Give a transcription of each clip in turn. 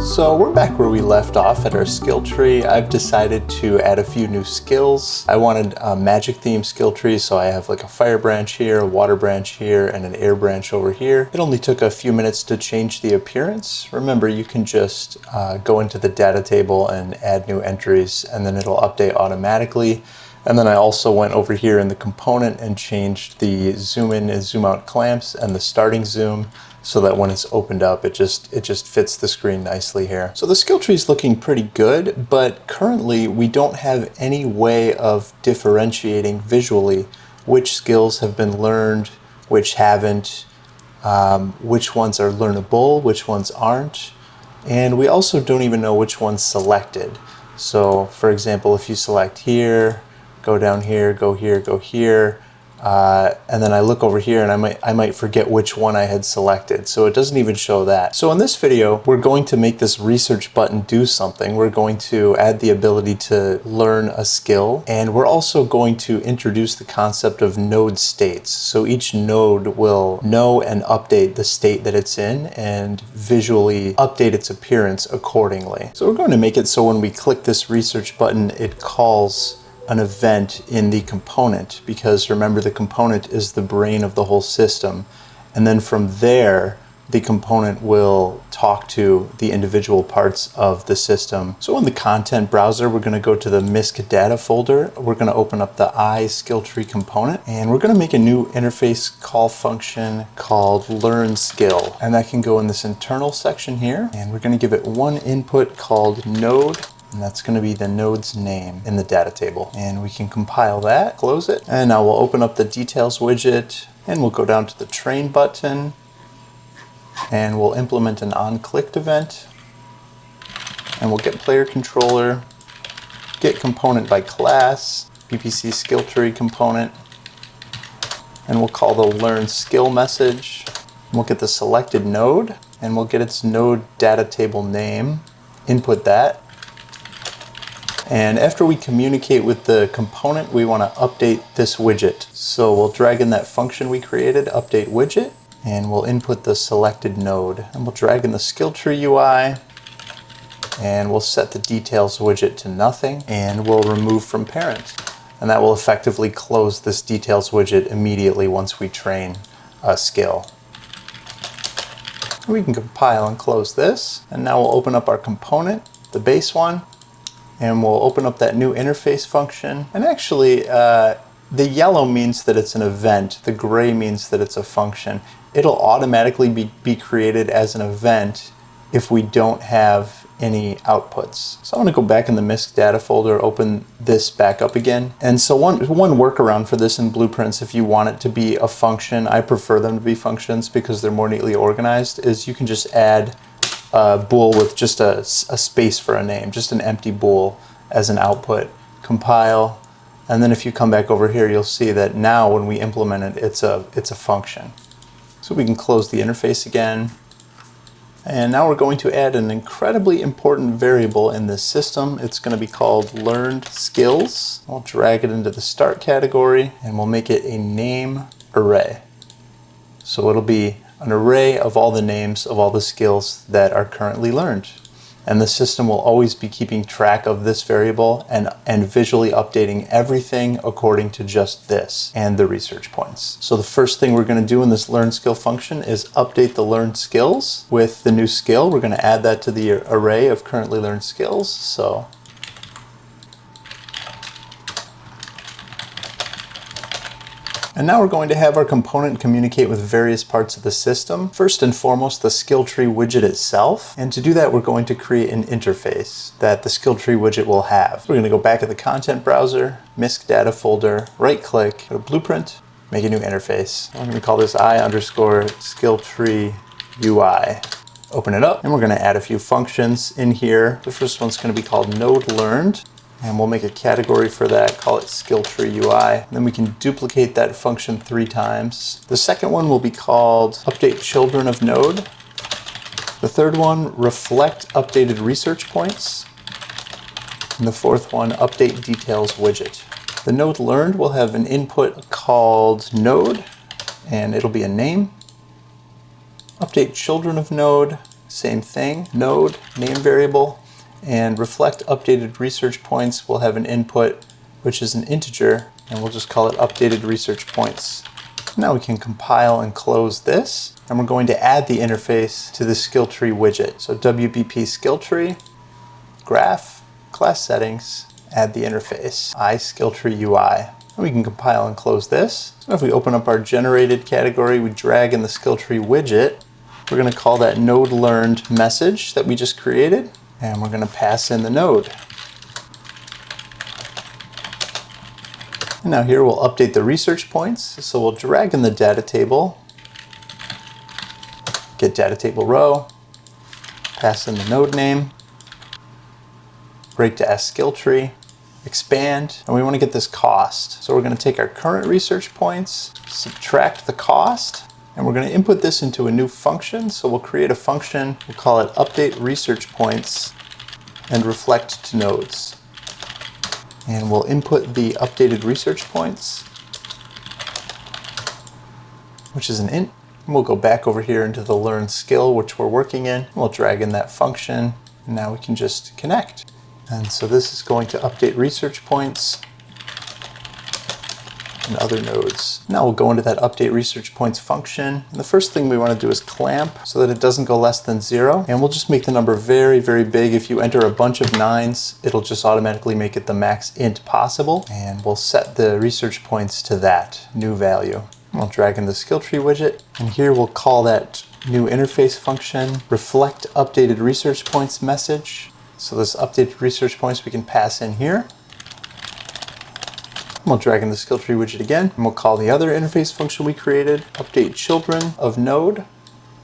So we're back where we left off at our skill tree. I've decided to add a few new skills. I wanted a magic theme skill tree, so I have like a fire branch here, a water branch here, and an air branch over here. It only took a few minutes to change the appearance. Remember, you can just go into the data table and add new entries, and then it'll update automatically. And then I also went over here in the component and changed the zoom in and zoom out clamps and the starting zoom, so that when it's opened up, it just fits the screen nicely here. So the skill tree is looking pretty good, but currently we don't have any way of differentiating visually which skills have been learned, which haven't, which ones are learnable, which ones aren't, and we also don't even know which one's selected. So for example, if you select here, go down here, go here, go here, and then I look over here and I might forget which one I had selected, so it doesn't even show that. So in this video, we're going to make this research button do something. We're going to add the ability to learn a skill, and we're also going to introduce the concept of node states. So each node will know and update the state that it's in and visually update its appearance accordingly. So we're going to make it so when we click this research button, it calls an event in the component, because remember, the component is the brain of the whole system, and then from there the component will talk to the individual parts of the system. So in the content browser, we're going to go to the MISC data folder. We're going to open up the I skill tree component, and we're going to make a new interface call function called learn skill, and that can go in this internal section here, and we're going to give it one input called node, and that's going to be the node's name in the data table. And we can compile that, close it, and now we'll open up the details widget, and we'll go down to the train button, and we'll implement an onClicked event, and we'll get player controller, get component by class, BPC skill tree component, and we'll call the learn skill message. We'll get the selected node, and we'll get its node data table name, input that. And after we communicate with the component, we want to update this widget. So we'll drag in that function we created, update widget, and we'll input the selected node. And we'll drag in the skill tree UI, and we'll set the details widget to nothing, and we'll remove from parent. And that will effectively close this details widget immediately once we train a skill. We can compile and close this, and now we'll open up our component, the base one, and we'll open up that new interface function. And actually, the yellow means that it's an event. The gray means that it's a function. It'll automatically be created as an event if we don't have any outputs. So I'm going to go back in the MISC data folder, open this back up again. And so one workaround for this in Blueprints, if you want it to be a function, I prefer them to be functions because they're more neatly organized, is you can just add a bool with just a space for a name, just an empty bool as an output, compile, and then if you come back over here, you'll see that now when we implement it, it's a function. So we can close the interface again, and now we're going to add an incredibly important variable in this system. It's going to be called learned skills. I'll drag it into the start category, and we'll make it a name array. So it'll be an array of all the names of all the skills that are currently learned. And the system will always be keeping track of this variable and visually updating everything according to just this and the research points. So the first thing we're going to do in this learn skill function is update the learned skills with the new skill. We're going to add that to the array of currently learned skills. So and now we're going to have our component communicate with various parts of the system. First and foremost, the skill tree widget itself. And to do that, we're going to create an interface that the skill tree widget will have. We're going to go back to the content browser, MISC data folder, right click, go to Blueprint, make a new interface. I'm going to call this I_skill tree UI. Open it up, and we're going to add a few functions in here. The first one's going to be called node learned. And we'll make a category for that, call it skill tree UI. And then we can duplicate that function 3 times. The second one will be called update children of node. The third one, reflect updated research points. And the fourth one, update details widget. The node learned will have an input called node, and it'll be a name. Update children of node, same thing, node, name variable, and reflect updated research points will have an input, which is an integer, and we'll just call it updated research points. Now we can compile and close this, and we're going to add the interface to the skill tree widget. So WBP skill tree, graph, class settings, add the interface, skill tree UI. And we can compile and close this. So if we open up our generated category, we drag in the skill tree widget. We're going to call that node learned message that we just created, and we're going to pass in the node. And now here we'll update the research points. So we'll drag in the data table, get data table row, pass in the node name, break to S skill tree, expand, and we want to get this cost. So we're going to take our current research points, subtract the cost, and we're going to input this into a new function. So we'll create a function, we'll call it update research points and reflect to nodes. And we'll input the updated research points, which is an int. And we'll go back over here into the learn skill, which we're working in. We'll drag in that function, and now we can just connect. And so this is going to update research points and other nodes. Now we'll go into that update research points function. And the first thing we want to do is clamp so that it doesn't go less than 0. And we'll just make the number very, very big. If you enter a bunch of 9s, it'll just automatically make it the max int possible. And we'll set the research points to that new value. We'll drag in the skill tree widget. And here we'll call that new interface function, reflect updated research points message. So this updated research points we can pass in here. We'll drag in the skill tree widget again, and we'll call the other interface function we created, update children of node.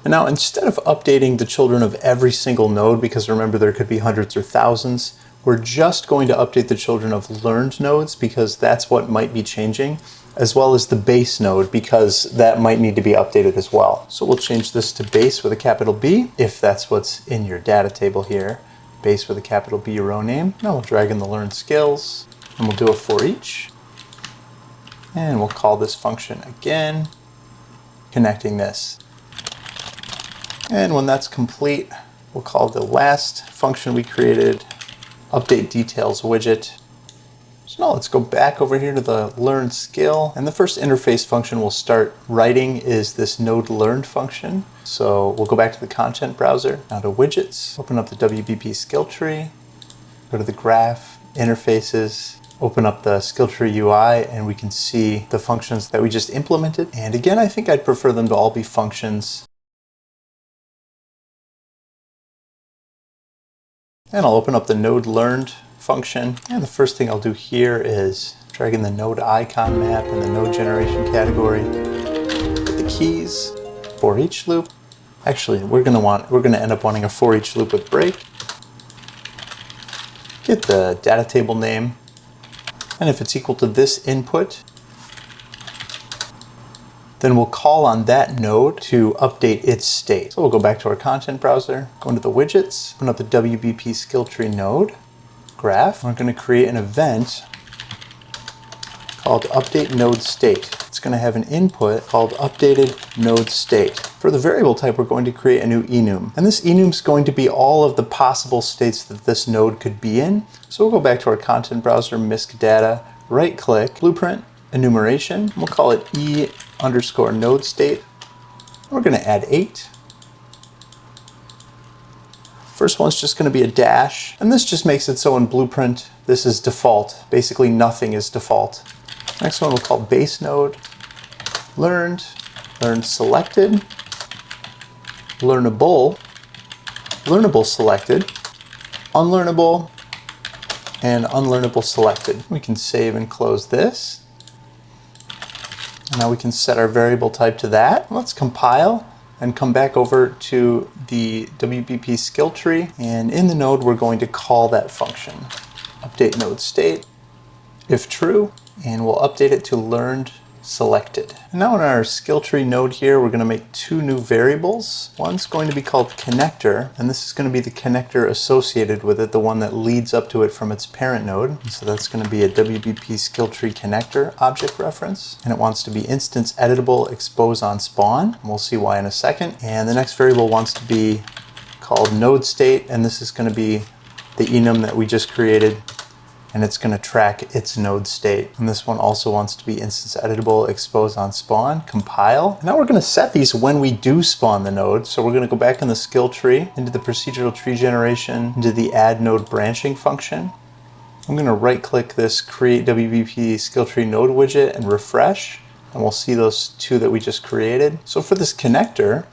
And now instead of updating the children of every single node, because remember there could be hundreds or thousands, we're just going to update the children of learned nodes because that's what might be changing, as well as the base node because that might need to be updated as well. So we'll change this to base with a capital B, if that's what's in your data table here. Base with a capital B row name. Now we'll drag in the learn skills, and we'll do a for each. And we'll call this function again, connecting this. And when that's complete, we'll call the last function we created, update details widget. So now let's go back over here to the learn skill. And the first interface function we'll start writing is this node learned function. So we'll go back to the content browser, now to widgets, open up the WBP skill tree, go to the graph, interfaces, open up the skill tree UI, and we can see the functions that we just implemented. And again, I think I'd prefer them to all be functions. And I'll open up the node learned function. And the first thing I'll do here is drag in the node icon map in the node generation category, get the keys, for each loop. Actually, we're gonna end up wanting a for each loop with break. Get the data table name. And if it's equal to this input, then we'll call on that node to update its state. So we'll go back to our content browser, go into the widgets, open up the WBP skill tree node, graph. We're going to create an event called update node state. It's going to have an input called updated node state. For the variable type, we're going to create a new enum. And this enum is going to be all of the possible states that this node could be in. So we'll go back to our content browser, MISC data, right click, blueprint, enumeration. We'll call it e_node state. We're going to add 8. First one's just going to be a dash, and this just makes it so in Blueprint this is default. Basically nothing is default. Next one we'll call base node, learned selected, learnable selected, unlearnable, and unlearnable selected. We can save and close this. And now we can set our variable type to that. Let's compile and come back over to the WBP skill tree. And in the node, we're going to call that function, update node state, if true, and we'll update it to learned selected. And now in our skill tree node here, we're going to make 2 new variables. One's going to be called connector, and this is going to be the connector associated with it, the one that leads up to it from its parent node. And so that's going to be a WBP skill tree connector object reference, and it wants to be instance editable expose on spawn. And we'll see why in a second. And the next variable wants to be called node state, and this is going to be the enum that we just created, and it's going to track its node state. And this one also wants to be instance editable, expose on spawn, compile. Now we're going to set these when we do spawn the node. So we're going to go back in the skill tree, into the procedural tree generation, into the add node branching function. I'm going to right click this create WBP skill tree node widget and refresh, and we'll see those two that we just created. So for this connector,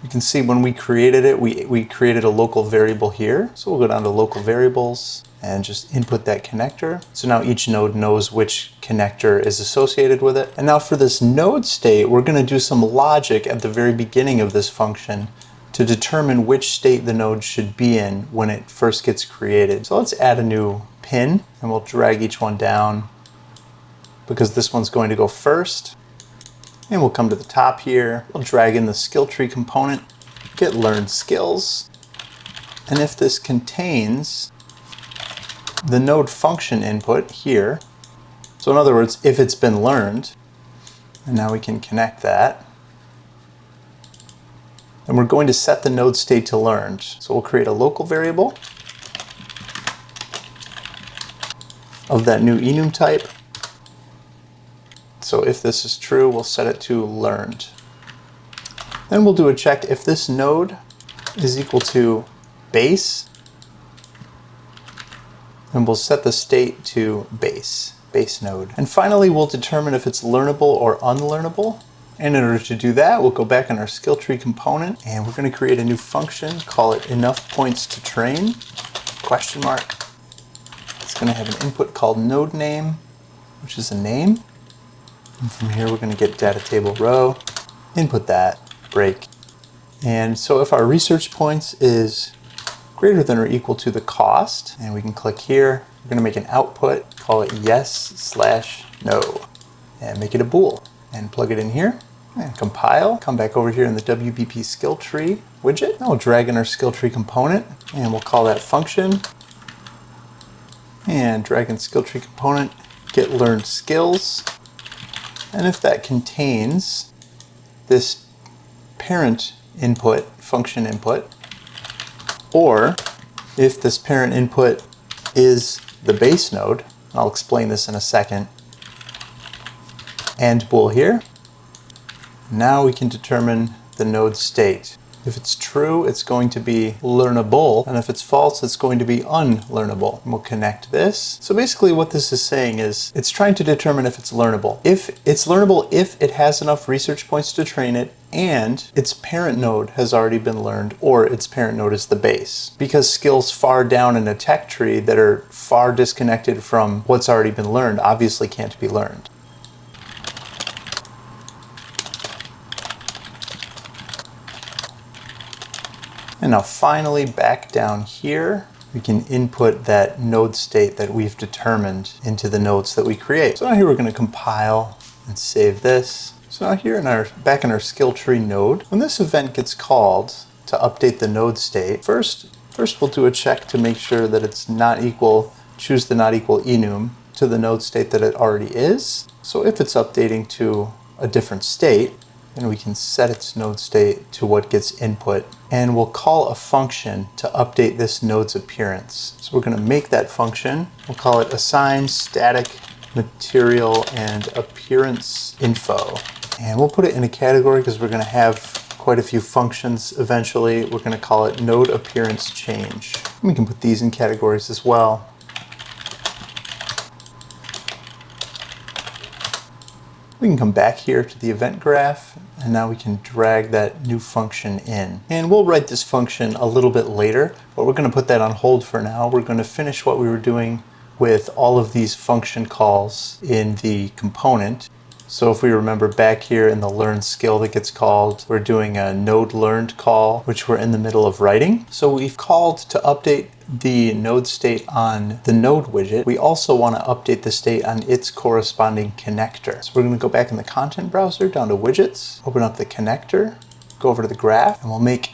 you can see when we created it, we created a local variable here. So we'll go down to local variables and just input that connector. So now each node knows which connector is associated with it. And now for this node state, we're going to do some logic at the very beginning of this function to determine which state the node should be in when it first gets created. So let's add a new pin, and we'll drag each one down because this one's going to go first. And we'll come to the top here, we'll drag in the skill tree component, get learned skills, and if this contains the node function input here, so in other words, if it's been learned, and now we can connect that, and we're going to set the node state to learned. So we'll create a local variable of that new enum type. So if this is true, we'll set it to learned. Then we'll do a check if this node is equal to base, and we'll set the state to base node. And finally, we'll determine if it's learnable or unlearnable. And in order to do that, we'll go back on our skill tree component, and we're going to create a new function, call it enough points to train, question mark. It's going to have an input called node name, which is a name. And from here, we're going to get data table row, input that, break. And so if our research points is greater than or equal to the cost, and we can click here, we're going to make an output, call it yes/no, and make it a bool, and plug it in here, and compile. Come back over here in the WBP skill tree widget. Now we'll drag in our skill tree component, and we'll call that function, and drag in skill tree component, get learned skills. And if that contains this parent input, function input, or if this parent input is the base node, I'll explain this in a second, and bool here, now we can determine the node state. If it's true, it's going to be learnable, and if it's false, it's going to be unlearnable. And we'll connect this. So basically what this is saying is it's trying to determine if it's learnable. If it's learnable, if it has enough research points to train it, and its parent node has already been learned, or its parent node is the base. Because skills far down in a tech tree that are far disconnected from what's already been learned obviously can't be learned. And now finally, back down here, we can input that node state that we've determined into the nodes that we create. So now here we're going to compile and save this. So now here back in our skill tree node, when this event gets called to update the node state, first we'll do a check to make sure that it's not equal, choose the not equal enum to the node state that it already is. So if it's updating to a different state, then we can set its node state to what gets input, and we'll call a function to update this node's appearance. So we're going to make that function. We'll call it assign static material and appearance info, and we'll put it in a category because we're going to have quite a few functions eventually. We're going to call it node appearance change. And we can put these in categories as well. We can come back here to the event graph, and now we can drag that new function in. And we'll write this function a little bit later, but we're going to put that on hold for now. We're going to finish what we were doing with all of these function calls in the component. So if we remember back here in the learn skill that gets called, we're doing a node learned call, which we're in the middle of writing. So we've called to update the node state on the node widget. We also want to update the state on its corresponding connector. So we're going to go back in the content browser down to widgets, open up the connector, go over to the graph, and we'll make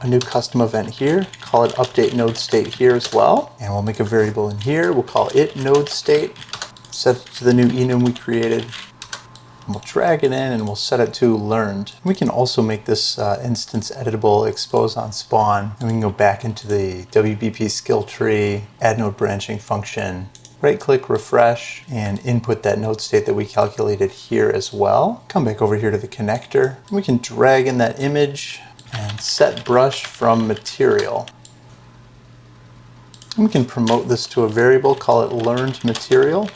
a new custom event here, call it update node state here as well. And we'll make a variable in here. We'll call it node state, set it to the new enum we created. We'll drag it in and we'll set it to learned. We can also make this instance editable, expose on spawn, and we can go back into the WBP skill tree, add node branching function, right click, refresh, and input that node state that we calculated here as well. Come back over here to the connector. We can drag in that image and set brush from material. And we can promote this to a variable, call it learned material.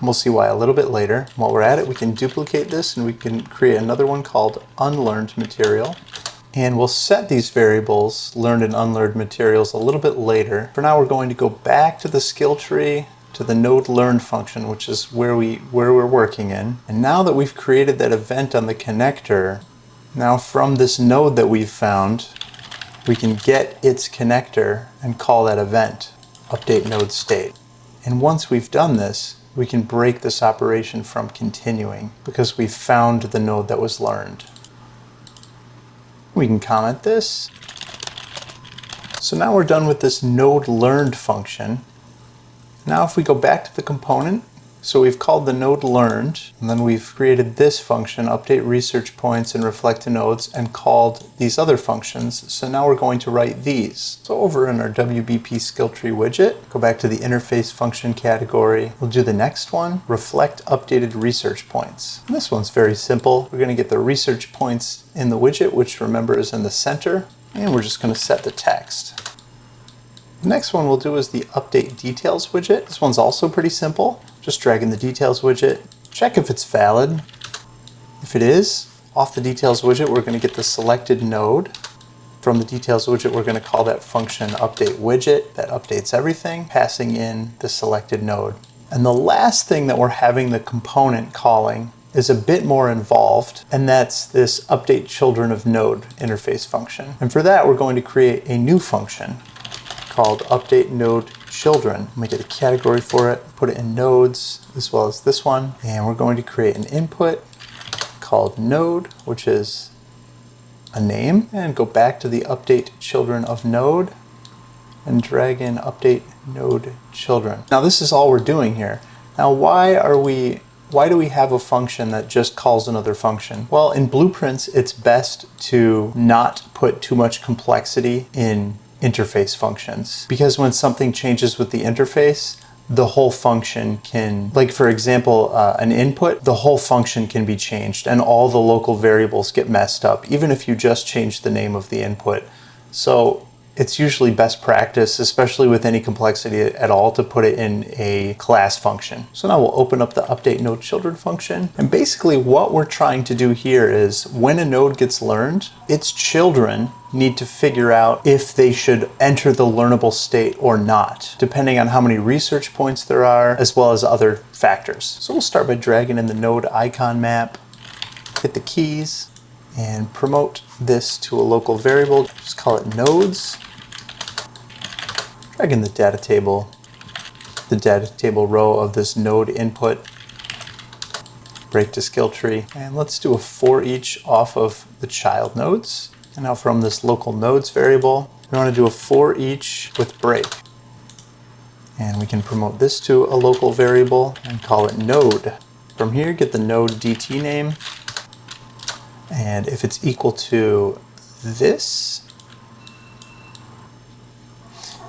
We'll see why a little bit later. While we're at it, we can duplicate this and we can create another one called unlearned material. And we'll set these variables, learned and unlearned materials, a little bit later. For now, we're going to go back to the skill tree, to the node learned function, which is where we're working in. And now that we've created that event on the connector, now from this node that we've found, we can get its connector and call that event, update node state. And once we've done this, we can break this operation from continuing because we've found the node that was learned. We can comment this. So now we're done with this node learned function. Now if we go back to the component, so we've called the node learned, and then we've created this function, update research points and reflect to nodes, and called these other functions. So now we're going to write these. So over in our WBP skill tree widget, go back to the interface function category. We'll do the next one, reflect updated research points. And this one's very simple. We're going to get the research points in the widget, which remember is in the center, and we're just going to set the text. The next one we'll do is the update details widget. This one's also pretty simple. Just drag in the details widget, check if it's valid. If it is, off the details widget, we're going to get the selected node. From the details widget, we're going to call that function update widget. That updates everything, passing in the selected node. And the last thing that we're having the component calling is a bit more involved, and that's this update children of node interface function. And for that, we're going to create a new function called update node children. Let me get a category for it, put it in nodes as well as this one, and we're going to create an input called node, which is a name, and go back to the update children of node and drag in update node children. Now this is all we're doing here. Now why do we have a function that just calls another function? Well, in blueprints, it's best to not put too much complexity in interface functions, because when something changes with the interface, the whole function can, like for example, an input, the whole function can be changed and all the local variables get messed up, even if you just change the name of the input. So it's usually best practice, especially with any complexity at all, to put it in a class function. So now we'll open up the update node children function. And basically what we're trying to do here is when a node gets learned, its children need to figure out if they should enter the learnable state or not, depending on how many research points there are, as well as other factors. So we'll start by dragging in the node icon map, hit the keys, and promote this to a local variable. Just call it nodes. Drag in the data table row of this node input, break to skill tree, and let's do a for each off of the child nodes. And now from this local nodes variable, we want to do a for each with break. And we can promote this to a local variable and call it node. From here, get the node DT name. And if it's equal to this,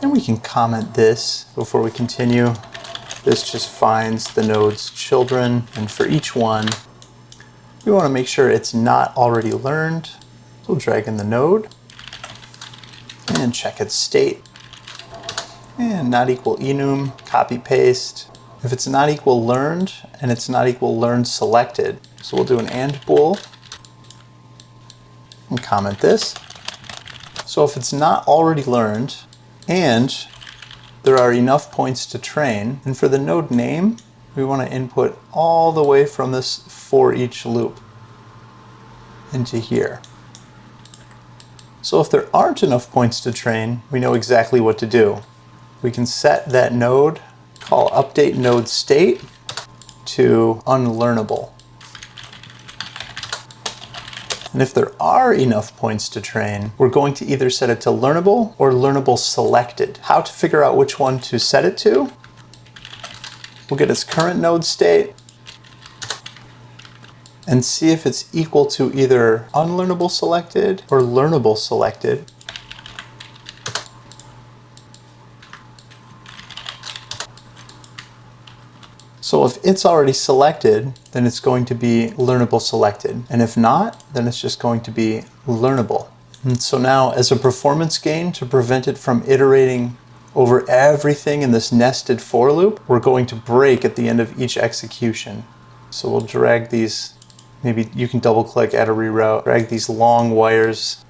and we can comment this before we continue. This just finds the node's children, and for each one, we want to make sure it's not already learned. So we'll drag in the node and check its state. And not equal enum, copy paste. If it's not equal learned and it's not equal learned selected, so we'll do an and bool and comment this. So if it's not already learned and there are enough points to train, and for the node name, we want to input all the way from this for each loop into here. So if there aren't enough points to train, we know exactly what to do. We can set that node, call update node state to unlearnable. And if there are enough points to train, we're going to either set it to learnable or learnable selected. How to figure out which one to set it to? We'll get its current node state, and see if it's equal to either unlearnable selected or learnable selected. So if it's already selected, then it's going to be learnable selected. And if not, then it's just going to be learnable. And so now, as a performance gain, to prevent it from iterating over everything in this nested for loop, we're going to break at the end of each execution. So we'll drag these, maybe you can double click, add a reroute, drag these long wires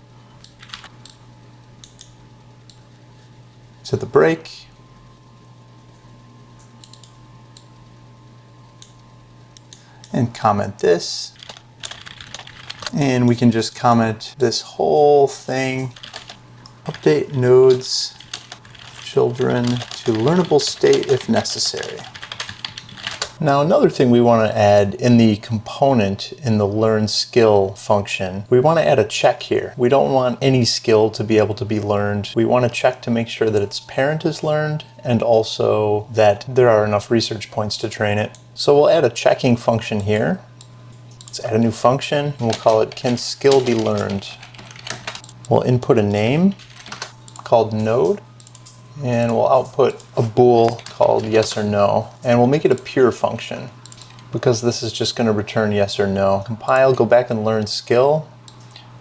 to the break. And comment this, and we can just comment this whole thing, update nodes children to learnable state if necessary. Now another thing we want to add in the component in the learn skill function, we want to add a check here. We don't want any skill to be able to be learned. We want to check to make sure that its parent is learned and also that there are enough research points to train it. So we'll add a checking function here. Let's add a new function and we'll call it can skill be learned. We'll input a name called node and we'll output a bool called yes or no, and we'll make it a pure function because this is just going to return yes or no. Compile, go back and learn skill.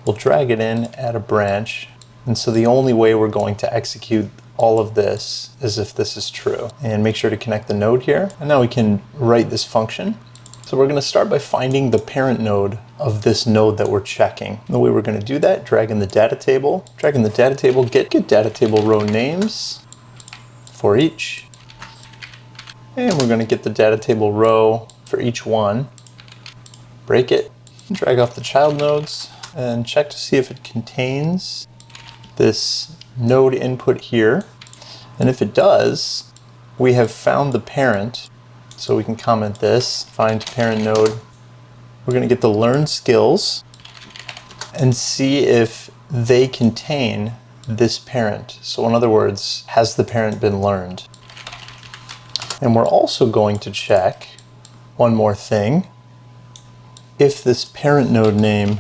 We'll drag it in, add a branch, and so the only way we're going to execute all of this is if this is true. And make sure to connect the node here. And now we can write this function. So we're going to start by finding the parent node of this node that we're checking. And the way we're going to do that, drag in the data table, get data table row names for each. And we're going to get the data table row for each one, break it, drag off the child nodes, and check to see if it contains this node input here. And if it does, we have found the parent. So we can comment this, find parent node. We're going to get the learn skills and see if they contain this parent. So in other words, has the parent been learned? And we're also going to check one more thing. If this parent node name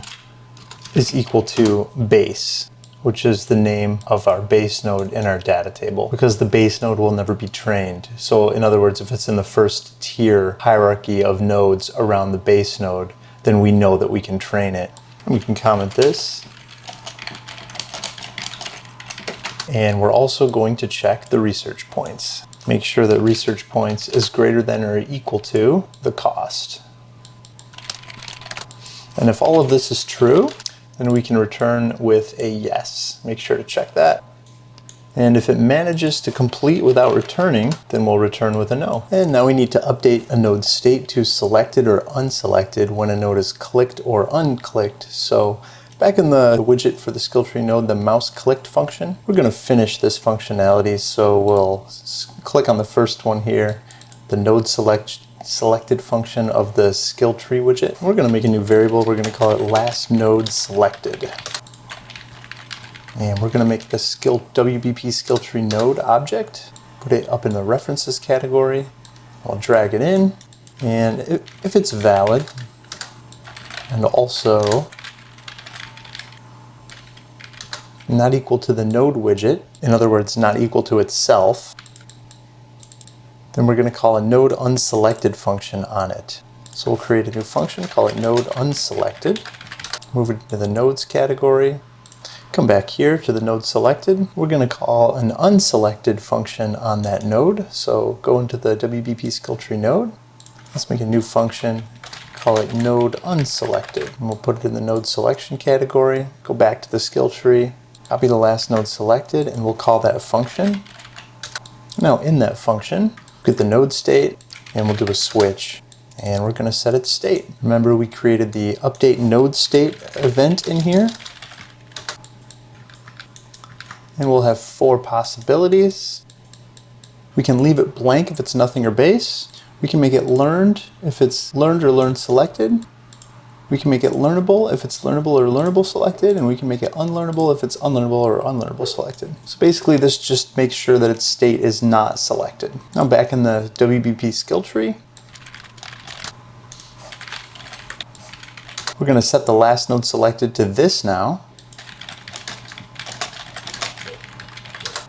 is equal to base, which is the name of our base node in our data table, because the base node will never be trained. So in other words, if it's in the first tier hierarchy of nodes around the base node, then we know that we can train it. And we can comment this. And we're also going to check the research points. Make sure that research points is greater than or equal to the cost. And if all of this is true, then we can return with a yes. Make sure to check that. And if it manages to complete without returning, then we'll return with a no. And now we need to update a node's state to selected or unselected when a node is clicked or unclicked. So back in the widget for the skill tree node, the mouse clicked function, we're going to finish this functionality. So we'll click on the first one here, the node selected function of the skill tree widget. We're going to make a new variable. We're going to call it last node selected. And we're going to make the WBP skill tree node object, put it up in the references category. I'll drag it in, and if it's valid, and also not equal to the node widget, in other words, not equal to itself, then we're going to call a node unselected function on it. So we'll create a new function, call it node unselected, move it to the nodes category, come back here to the node selected. We're going to call an unselected function on that node. So go into the WBP skill tree node. Let's make a new function, call it node unselected. And we'll put it in the node selection category, go back to the skill tree, copy the last node selected, and we'll call that a function. Now in that function, get the node state, and we'll do a switch. And we're going to set its state. Remember, we created the update node state event in here. And we'll have 4 possibilities. We can leave it blank if it's nothing or base. We can make it learned if it's learned or learned selected. We can make it learnable if it's learnable or learnable selected, and we can make it unlearnable if it's unlearnable or unlearnable selected. So basically this just makes sure that its state is not selected. Now back in the WBP skill tree, We're going to set the last node selected to this now.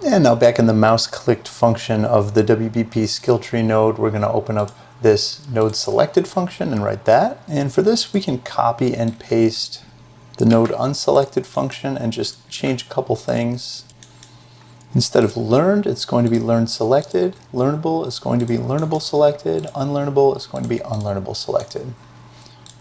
And now back in the mouse clicked function of the WBP skill tree node, we're going to open up this node selected function and write that. And for this, we can copy and paste the node unselected function and just change a couple things. Instead of learned, it's going to be learned selected. Learnable is going to be learnable selected. Unlearnable is going to be unlearnable selected.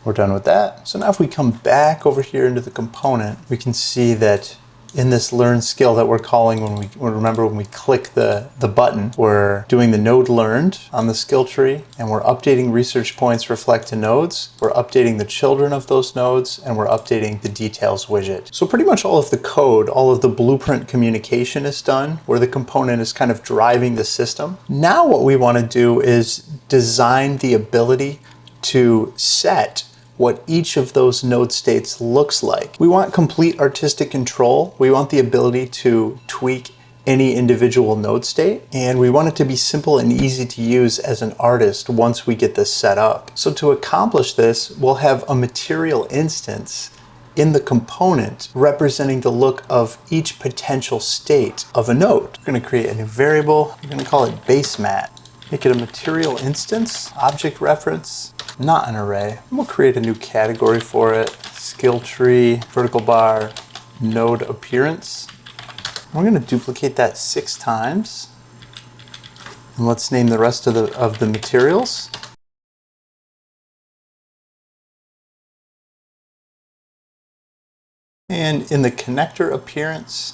We're done with that. So now if we come back over here into the component, we can see that in this learn skill that we're calling when we click the button, we're doing the node learned on the skill tree, and we're updating research points reflect to nodes. We're updating the children of those nodes, and we're updating the details widget. So pretty much all of the code, all of the blueprint communication is done, where the component is kind of driving the system. Now what we want to do is design the ability to set what each of those node states looks like. We want complete artistic control. We want the ability to tweak any individual node state, and we want it to be simple and easy to use as an artist once we get this set up. So to accomplish this, we'll have a material instance in the component representing the look of each potential state of a node. We're going to create a new variable. We're going to call it base mat. Make it a material instance, object reference, not an array. And we'll create a new category for it. Skill tree, vertical bar, node appearance. We're going to duplicate that 6 times. And let's name the rest of the materials. And in the connector appearance,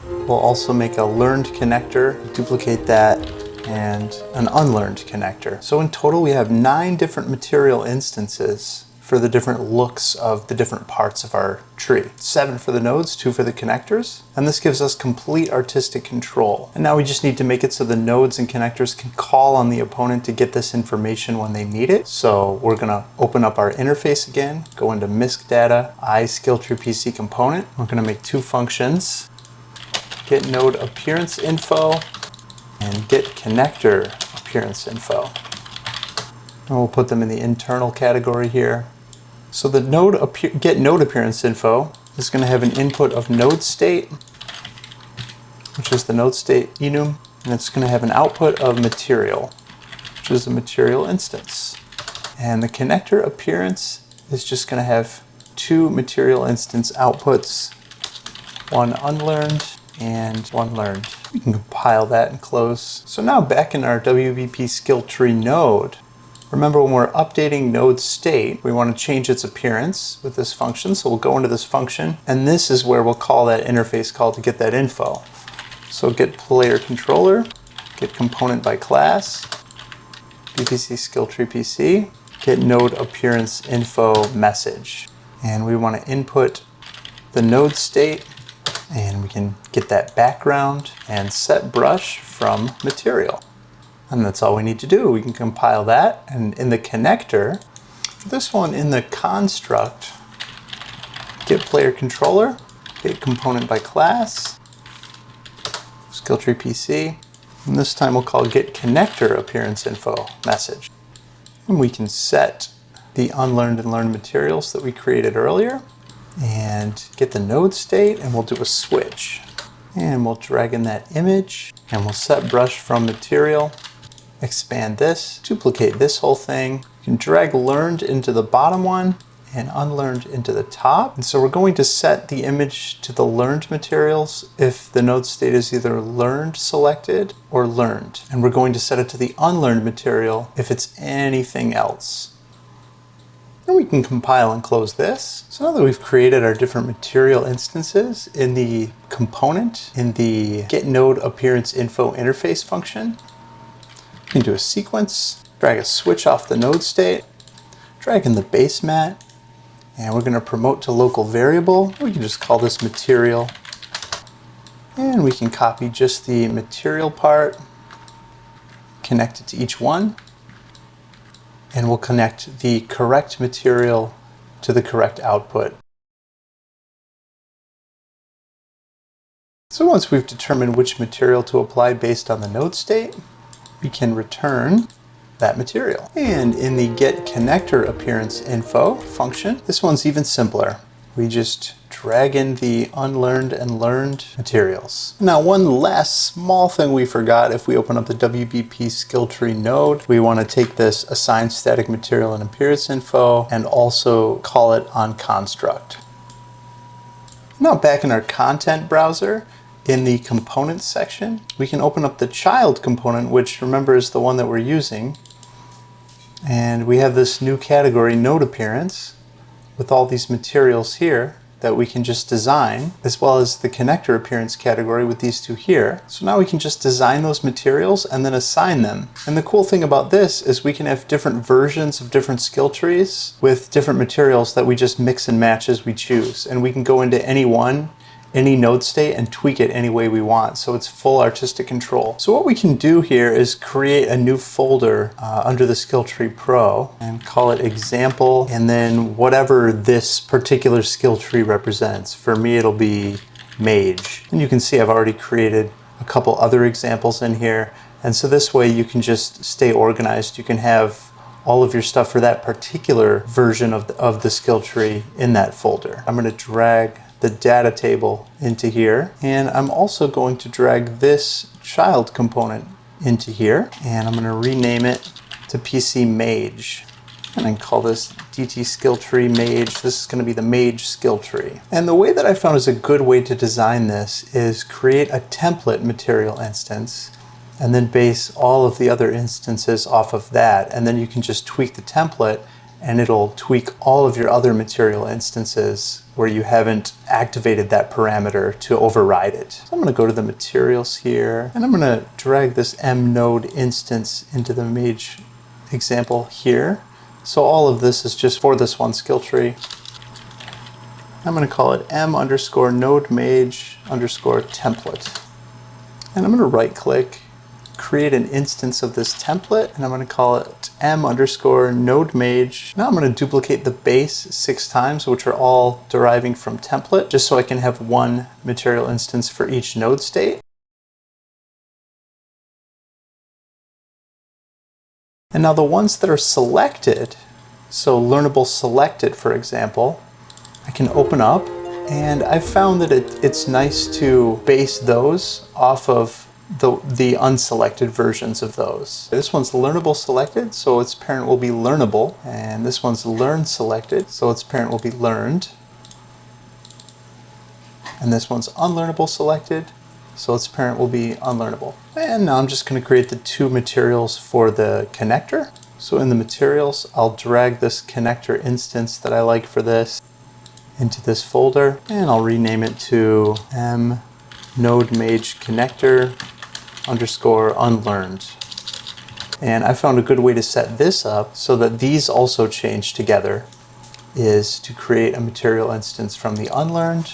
we'll also make a learned connector, duplicate that, and an unlearned connector. So in total, we have 9 different material instances for the different looks of the different parts of our tree. 7 for the nodes, 2 for the connectors, and this gives us complete artistic control. And now we just need to make it so the nodes and connectors can call on the opponent to get this information when they need it. So we're gonna open up our interface again, go into MISC data, iSkillTreePC component. We're gonna make 2 functions, get node appearance info and get connector appearance info. And we'll put them in the internal category here. So the get node appearance info is going to have an input of node state, which is the node state enum, and it's going to have an output of material, which is a material instance. And the connector appearance is just going to have 2 material instance outputs, 1 unlearned and 1 learned. We can compile that and close. So now back in our WBP skill tree node, remember when we're updating node state, we want to change its appearance with this function. So we'll go into this function, and this is where we'll call that interface call to get that info. So get player controller, get component by class, BPC skill tree PC, get node appearance info message. And we want to input the node state, and we can get that background and set brush from material. And that's all we need to do. We can compile that, and in the connector, for this one in the construct, get player controller, get component by class, skill tree PC, and this time we'll call get connector appearance info message. And we can set the unlearned and learned materials that we created earlier, and get the node state, and we'll do a switch. And we'll drag in that image, and we'll set brush from material, expand this, duplicate this whole thing. You can drag learned into the bottom one and unlearned into the top. And so we're going to set the image to the learned materials if the node state is either learned selected or learned. And we're going to set it to the unlearned material if it's anything else. And we can compile and close this. So now that we've created our different material instances in the component, in the get node appearance info interface function, we can do a sequence, drag a switch off the node state, drag in the base mat, and we're going to promote to local variable. We can just call this material, and we can copy just the material part, connect it to each one, and we'll connect the correct material to the correct output. So once we've determined which material to apply based on the node state, we can return that material. And in the get connector appearance info function, this one's even simpler. We just drag in the unlearned and learned materials. Now, one last small thing we forgot, if we open up the WBP skill tree node, we want to take this assign static material and appearance info and also call it on construct. Now back in our content browser, in the components section, we can open up the child component, which remember is the one that we're using. And we have this new category, node appearance, with all these materials here that we can just design, as well as the connector appearance category with these two here. So now we can just design those materials and then assign them. And the cool thing about this is we can have different versions of different skill trees with different materials that we just mix and match as we choose. And we can go into any node state and tweak it any way we want. So it's full artistic control. So what we can do here is create a new folder under the Skill Tree Pro and call it example, and then whatever this particular skill tree represents. For me, it'll be mage. And you can see I've already created a couple other examples in here. And so this way you can just stay organized. You can have all of your stuff for that particular version of the skill tree in that folder. I'm going to drag the data table into here, and I'm also going to drag this child component into here, and I'm going to rename it to PC Mage, and I can call this DT skill tree Mage. This is going to be the Mage skill tree. And the way that I found is a good way to design this is create a template material instance and then base all of the other instances off of that, and then you can just tweak the template and it'll tweak all of your other material instances where you haven't activated that parameter to override it. So I'm going to go to the materials here, and I'm going to drag this M node instance into the Mage example here. So all of this is just for this one skill tree. I'm going to call it M underscore node Mage underscore template. And I'm going to right click, create an instance of this template, and I'm going to call it M underscore node Mage. Now I'm going to duplicate the base 6 times, which are all deriving from template, just so I can have one material instance for each node state. And now the ones that are selected, so learnable selected, for example, I can open up, and I've found that it's nice to base those off of the unselected versions of those. This one's learnable selected, so its parent will be learnable, and this one's learn selected, so its parent will be learned. And this one's unlearnable selected, so its parent will be unlearnable. And now I'm just going to create the 2 materials for the connector. So in the materials, I'll drag this connector instance that I like for this into this folder, and I'll rename it to M node Mage connector underscore unlearned. And I found a good way to set this up so that these also change together is to create a material instance from the unlearned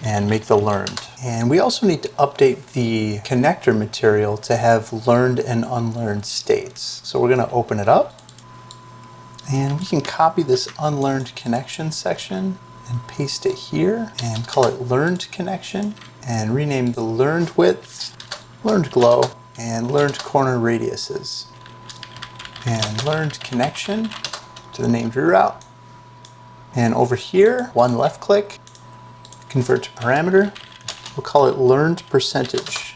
and make the learned. And we also need to update the connector material to have learned and unlearned states. So we're going to open it up, and we can copy this unlearned connection section and paste it here and call it learned connection, and rename the learned width, learned glow, and learned corner radiuses, and learned connection to the named reroute. And over here, one left click, convert to parameter. We'll call it learned percentage.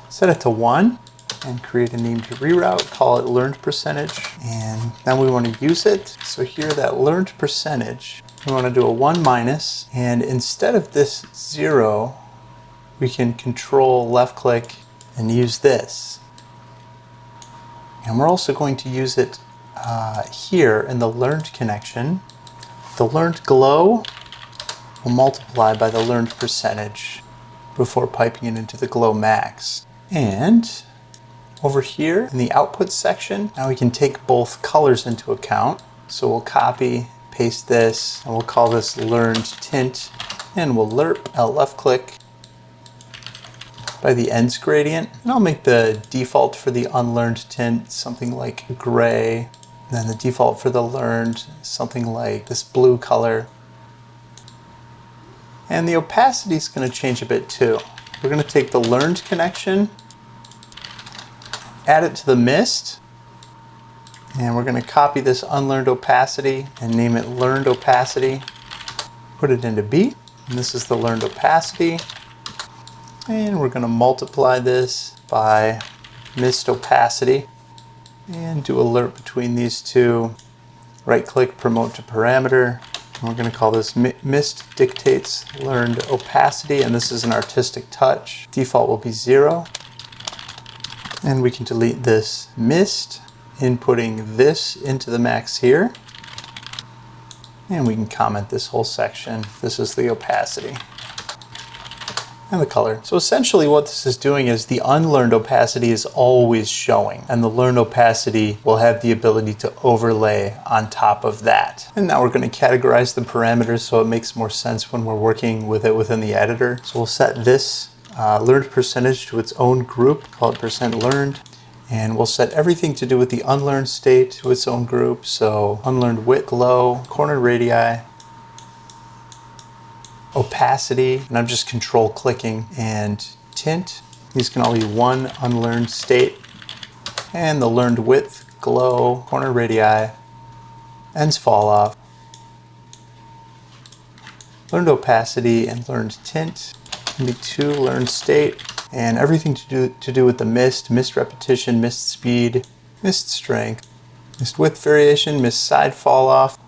Set it to 1 and create a named reroute, call it learned percentage. And now we want to use it. So here, that learned percentage, we want to do a 1 minus, and instead of this 0, we can control left click and use this. And we're also going to use it here in the learned connection. The learned glow will multiply by the learned percentage before piping it into the glow max. And over here in the output section, now we can take both colors into account. So we'll copy, paste this, and we'll call this learned tint, and we'll left click by the ends gradient, and I'll make the default for the unlearned tint something like gray, and then the default for the learned something like this blue color. And the opacity is going to change a bit too. We're going to take the learned connection, add it to the mist, And we're going to copy this unlearned opacity and name it learned opacity. Put it into B, and this is the learned opacity. And we're going to multiply this by missed opacity and do alert between these two. Right click, promote to parameter. And we're going to call this missed dictates learned opacity, and this is an artistic touch. Default will be 0. And we can delete this missed, inputting this into the max here. And we can comment this whole section. This is the opacity and the color. So essentially what this is doing is the unlearned opacity is always showing, and the learned opacity will have the ability to overlay on top of that. And now we're going to categorize the parameters so it makes more sense when we're working with it within the editor. So we'll set this learned percentage to its own group, call it %learned. And we'll set everything to do with the unlearned state to its own group. So unlearned width, glow, corner radii, opacity, and I'm just control clicking, and tint. These can all be one unlearned state. And the learned width, glow, corner radii, ends fall off, learned opacity, and learned tint can be two learned state. And everything to do with the missed repetition, missed speed, missed strength, missed width variation, missed side fall off,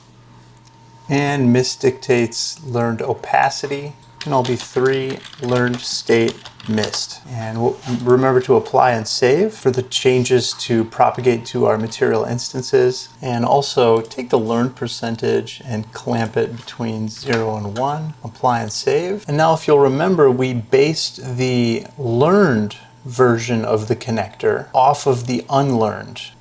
and missed dictates learned opacity can all be 3 learned state missed. And we'll remember to apply and save for the changes to propagate to our material instances. And also take the learned percentage and clamp it between 0 and 1, apply and save. And now if you'll remember, we based the learned version of the connector off of the unlearned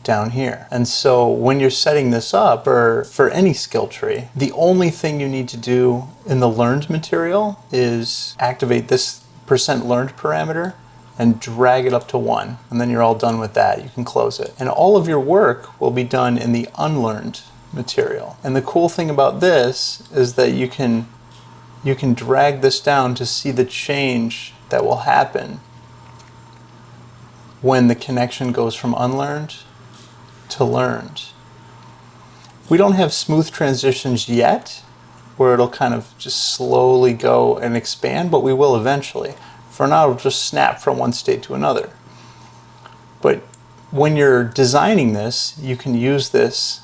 down here. And so when you're setting this up for any skill tree, the only thing you need to do in the learned material is activate this %learned parameter and drag it up to 1. And then you're all done with that. You can close it. And all of your work will be done in the unlearned material. And the cool thing about this is that you can drag this down to see the change that will happen when the connection goes from unlearned to learned. We don't have smooth transitions yet, where it'll kind of just slowly go and expand, but we will eventually. For now, it'll just snap from one state to another. But when you're designing this, you can use this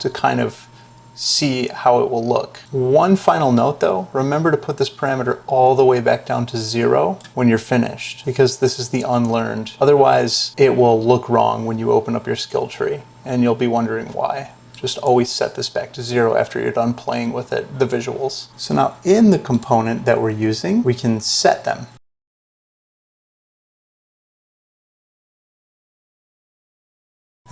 to kind of see how it will look. One final note though, remember to put this parameter all the way back down to 0 when you're finished, because this is the unlearned. Otherwise, it will look wrong when you open up your skill tree, and you'll be wondering why. Just always set this back to 0 after you're done playing with it, the visuals. So now in the component that we're using, we can set them.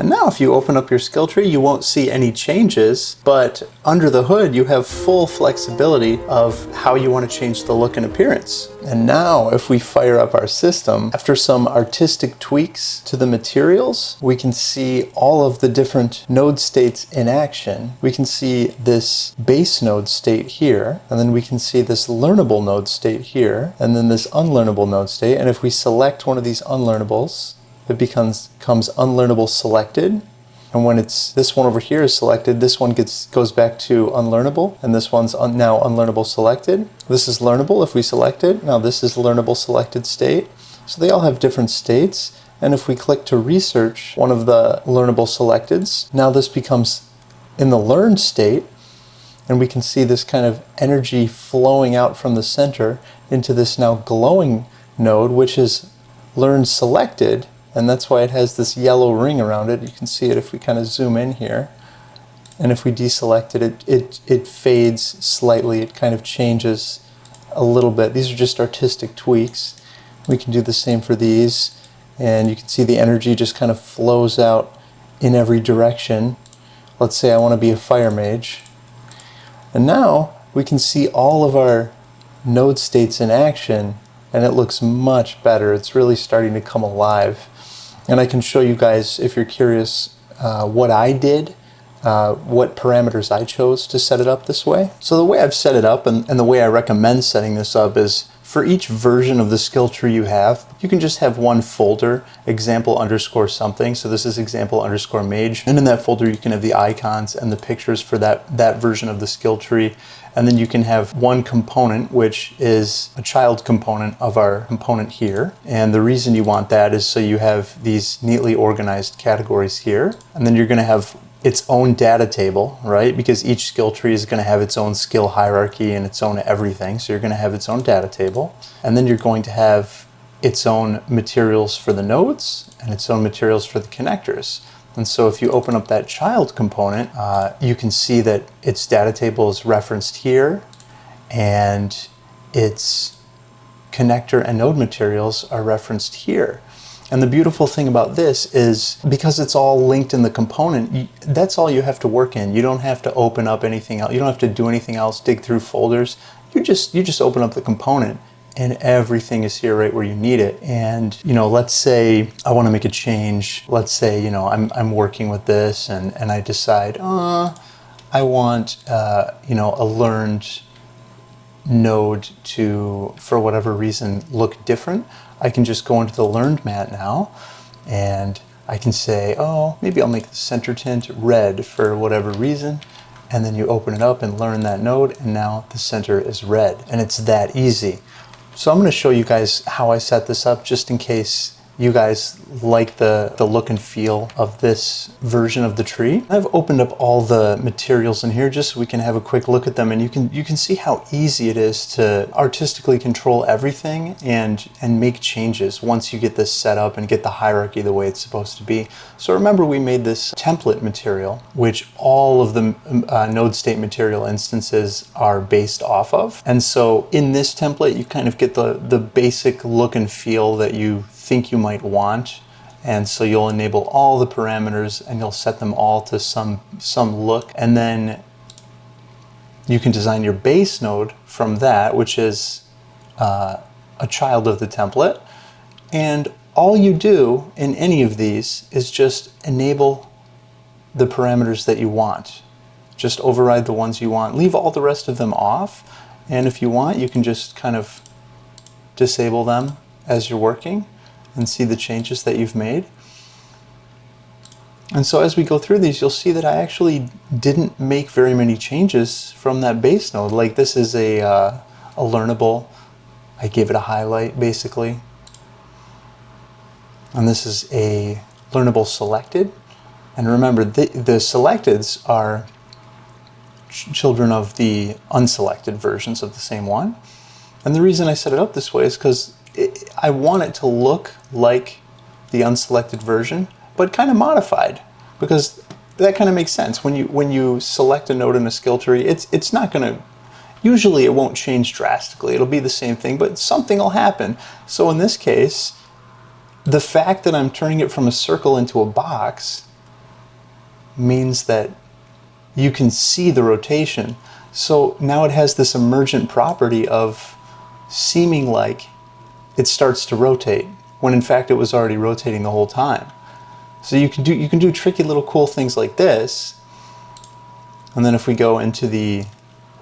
And now if you open up your skill tree, you won't see any changes, but under the hood, you have full flexibility of how you want to change the look and appearance. And now if we fire up our system, after some artistic tweaks to the materials, we can see all of the different node states in action. We can see this base node state here, and then we can see this learnable node state here, and then this unlearnable node state. And if we select one of these unlearnables, it becomes unlearnable selected, and when it's this one over here is selected, this one goes back to unlearnable, and this one's now unlearnable selected. This is learnable if we select it. Now this is learnable selected state. So they all have different states, and if we click to research one of the learnable selecteds, now this becomes in the learned state, and we can see this kind of energy flowing out from the center into this now glowing node, which is learned selected. And that's why it has this yellow ring around it. You can see it if we kind of zoom in here. And if we deselect it, it fades slightly. It kind of changes a little bit. These are just artistic tweaks. We can do the same for these. And you can see the energy just kind of flows out in every direction. Let's say I want to be a fire mage. And now we can see all of our node states in action, and it looks much better. It's really starting to come alive. And I can show you guys, if you're curious, what I did, what parameters I chose to set it up this way. So the way I've set it up, and the way I recommend setting this up, is For each version of the skill tree you have, you can just have one folder, example underscore something. So this is example underscore mage. And in that folder, you can have the icons and the pictures for that version of the skill tree. And then you can have one component, which is a child component of our component here. And the reason you want that is so you have these neatly organized categories here. And then you're going to have its own data table, right? Because each skill tree is going to have its own skill hierarchy and its own everything. So you're going to have its own data table. And then you're going to have its own materials for the nodes and its own materials for the connectors. And so if you open up that child component, you can see that its data table is referenced here, and its connector and node materials are referenced here. And the beautiful thing about this is because it's all linked in the component, that's all you have to work in. You don't have to open up anything else. You don't have to do anything else, dig through folders. You just open up the component, and everything is here right where you need it. And, you know, let's say I want to make a change. Let's say, you know, I'm working with this and I decide, I want, you know, a learned node to, for whatever reason, look different. I can just go into the learned mat now, and I can say, oh, maybe I'll make the center tint red for whatever reason. And then you open it up and learn that node, and now the center is red. And it's that easy. So I'm going to show you guys how I set this up, just in case you guys like the look and feel of this version of the tree. I've opened up all the materials in here just so we can have a quick look at them, and you can see how easy it is to artistically control everything and make changes once you get this set up and get the hierarchy the way it's supposed to be. So remember, we made this template material, which all of the node state material instances are based off of. And so in this template, you kind of get the basic look and feel that you think you might want. And so you'll enable all the parameters and you'll set them all to some look. And then you can design your base node from that, which is a child of the template. And all you do in any of these is just enable the parameters that you want. Just override the ones you want. Leave all the rest of them off. And if you want, you can just kind of disable them as you're working and see the changes that you've made. And so as we go through these, you'll see that I actually didn't make very many changes from that base node. Like this is a learnable. I gave it a highlight basically. And this is a learnable selected. And remember, the selecteds are children of the unselected versions of the same one. And the reason I set it up this way is because I want it to look like the unselected version, but kind of modified, because that kind of makes sense. When you select a node in a skill tree, it's not going to, usually it won't change drastically. It'll be the same thing, but something will happen. So in this case, the fact that I'm turning it from a circle into a box means that you can see the rotation. So now it has this emergent property of seeming like it starts to rotate, when in fact it was already rotating the whole time. So you can do tricky little cool things like this. And then if we go into the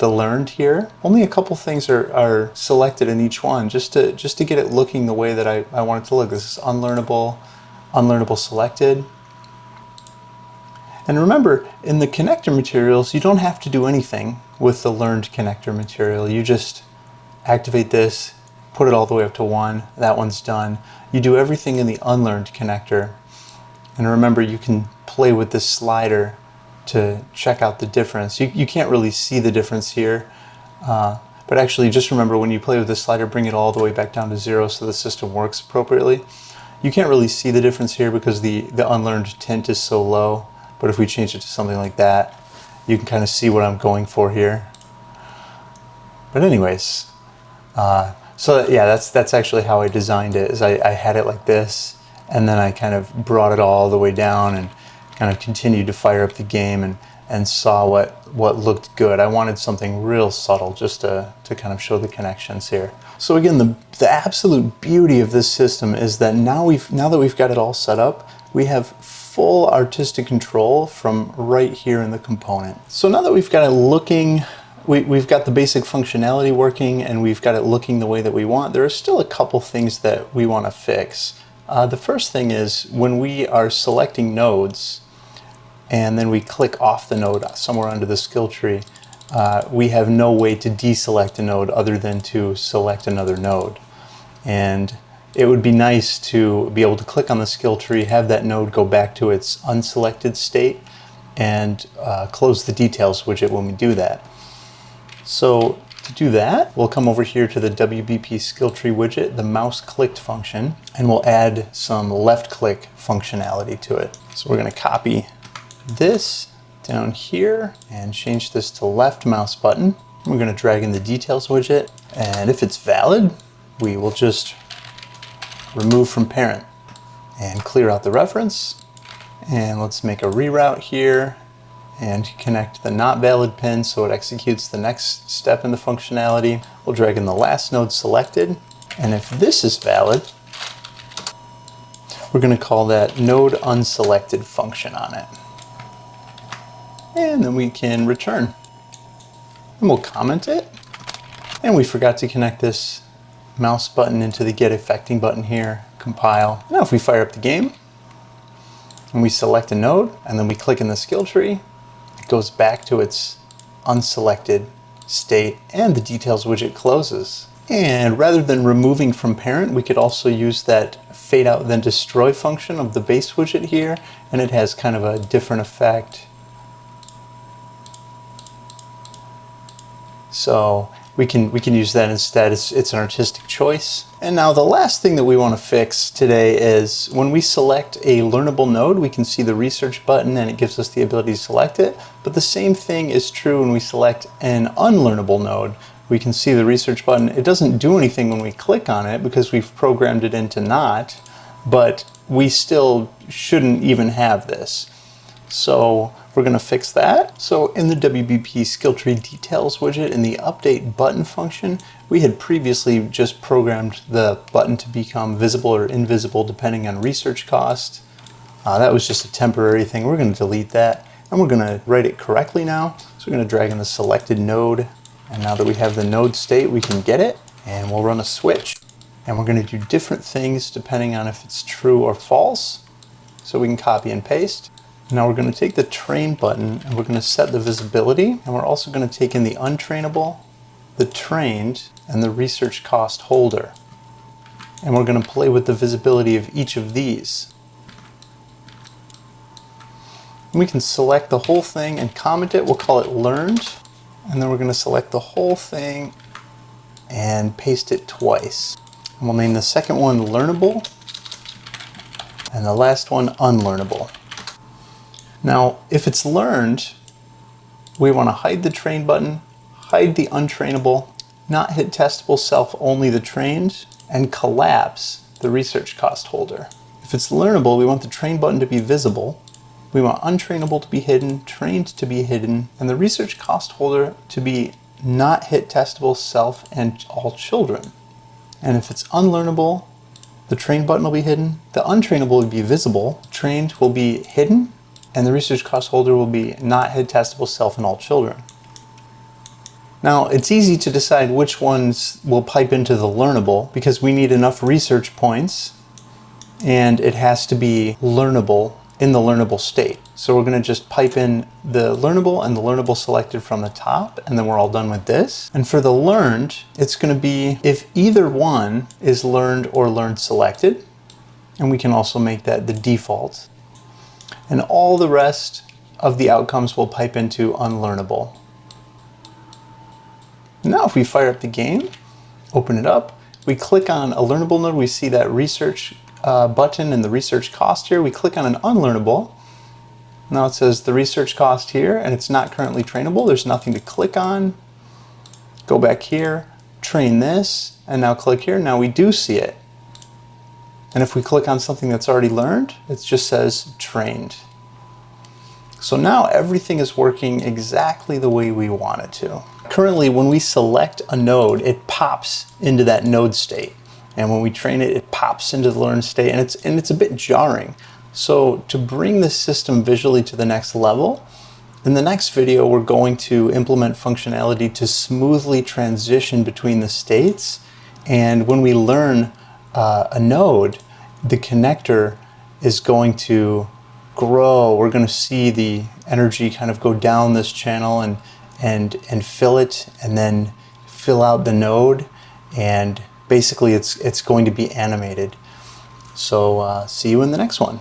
learned here, only a couple things are selected in each one, just to get it looking the way that I want it to look. This is unlearnable selected. And remember, in the connector materials, you don't have to do anything with the learned connector material. You just activate this, put it all the way up to 1, that one's done. You do everything in the unlearned connector. And remember, you can play with this slider to check out the difference. You can't really see the difference here, but actually just remember, when you play with this slider, bring it all the way back down to 0 so the system works appropriately. You can't really see the difference here because the unlearned tint is so low, but if we change it to something like that, you can kind of see what I'm going for here. But anyways, so yeah, that's actually how I designed it. Is I had it like this, and then I kind of brought it all the way down and kind of continued to fire up the game and saw what looked good. I wanted something real subtle just to kind of show the connections here. So again, the absolute beauty of this system is that now that we've got it all set up, we have full artistic control from right here in the component. So now that we've got it looking we've got the basic functionality working and we've got it looking the way that we want. There are still a couple things that we want to fix. The first thing is when we are selecting nodes and then we click off the node somewhere under the skill tree, we have no way to deselect a node other than to select another node. And it would be nice to be able to click on the skill tree, have that node go back to its unselected state, and close the details widget when we do that. So to do that, we'll come over here to the WBP skill tree widget, the mouse clicked function, and we'll add some left click functionality to it. So we're going to copy this down here and change this to left mouse button. We're going to drag in the details widget, and if it's valid, we will just remove from parent and clear out the reference. And let's make a reroute here and connect the not valid pin so it executes the next step in the functionality. We'll drag in the last node selected, and if this is valid, we're going to call that node unselected function on it. And then we can return. And we'll comment it. And we forgot to connect this mouse button into the get affecting button here, compile. Now if we fire up the game, and we select a node, and then we click in the skill tree, it goes back to its unselected state, and the details widget closes. And rather than removing from parent, we could also use that fade out then destroy function of the base widget here, and it has kind of a different effect. So we can use that instead. It's an artistic choice. And now the last thing that we want to fix today is when we select a learnable node, we can see the research button and it gives us the ability to select it. But the same thing is true when we select an unlearnable node. We can see the research button. It doesn't do anything when we click on it because we've programmed it into not, but we still shouldn't even have this. So we're going to fix that. So in the WBP skill tree details widget in the update button function, we had previously just programmed the button to become visible or invisible depending on research cost. That was just a temporary thing. We're going to delete that and we're going to write it correctly now. So we're going to drag in the selected node, and now that we have the node state, we can get it and we'll run a switch. And we're going to do different things depending on if it's true or false. So we can copy and paste. Now we're going to take the train button and we're going to set the visibility, and we're also going to take in the untrainable, the trained, and the research cost holder. And we're going to play with the visibility of each of these. And we can select the whole thing and comment it. We'll call it learned. And then we're going to select the whole thing and paste it twice. And we'll name the second one learnable and the last one unlearnable. Now, if it's learned, we want to hide the train button, hide the untrainable, not hit testable self, only the trained, and collapse the research cost holder. If it's learnable, we want the train button to be visible, we want untrainable to be hidden, trained to be hidden, and the research cost holder to be not hit testable self and all children. And if it's unlearnable, the train button will be hidden, the untrainable will be visible, trained will be hidden, and the research cost holder will be not hit testable self and all children. Now, it's easy to decide which ones will pipe into the learnable because we need enough research points and it has to be learnable in the learnable state. So we're going to just pipe in the learnable and the learnable selected from the top, and then we're all done with this. And for the learned, it's going to be if either one is learned or learned selected, and we can also make that the default. And all the rest of the outcomes will pipe into unlearnable. Now if we fire up the game, open it up, we click on a learnable node, we see that research button and the research cost here. We click on an unlearnable. Now it says the research cost here, and it's not currently trainable. There's nothing to click on. Go back here, train this, and now click here. Now we do see it. And if we click on something that's already learned, it just says trained. So now everything is working exactly the way we want it to. Currently, when we select a node, it pops into that node state. And when we train it, it pops into the learned state, and it's a bit jarring. So to bring the system visually to the next level, In the next video, we're going to implement functionality to smoothly transition between the states. And when we learn a node, the connector is going to grow. We're going to see the energy kind of go down this channel and fill it, and then fill out the node. And basically it's going to be animated. So see you in the next one.